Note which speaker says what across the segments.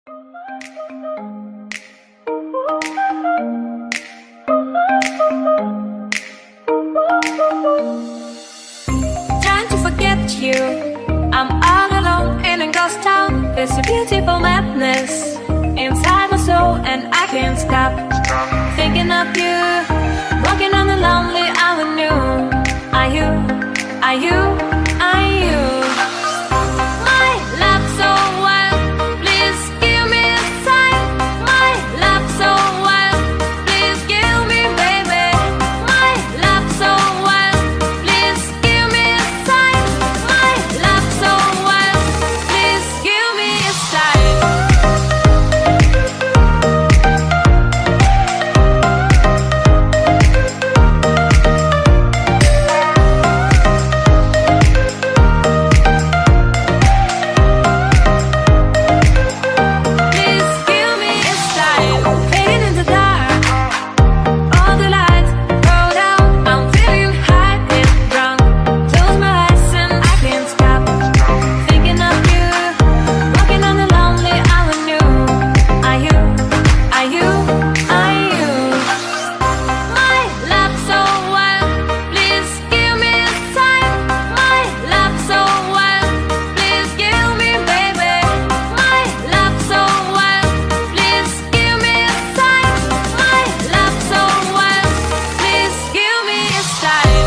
Speaker 1: Trying to forget you, I'm all alone in a ghost town. There's a beautiful madness inside my soul, and I can't stop thinking of you. Walking on the lonely avenue. Are you, are you, are you? My love so wild, please give me a sign. My love so wild, please give me, baby. My love so wild, please give me a sign. My love so wild, please give me a sign. Please give me a sign. Fading in the dark, all the lights go down. I'm feeling high and drunk. Close my eyes and I can't stop thinking of you. Walking on the lonely avenue. Are you, are you, are you? My love so wild, please give me a sign. My love so wild, please give me, baby. My love so wild, please give me a sign. My love so wild, please give me a sign.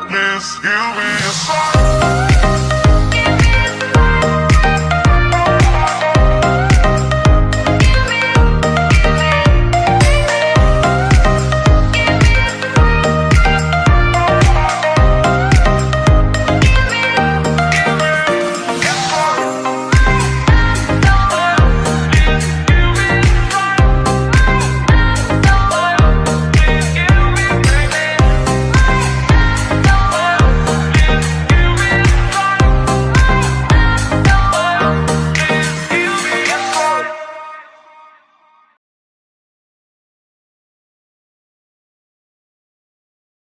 Speaker 2: Please give me a sign.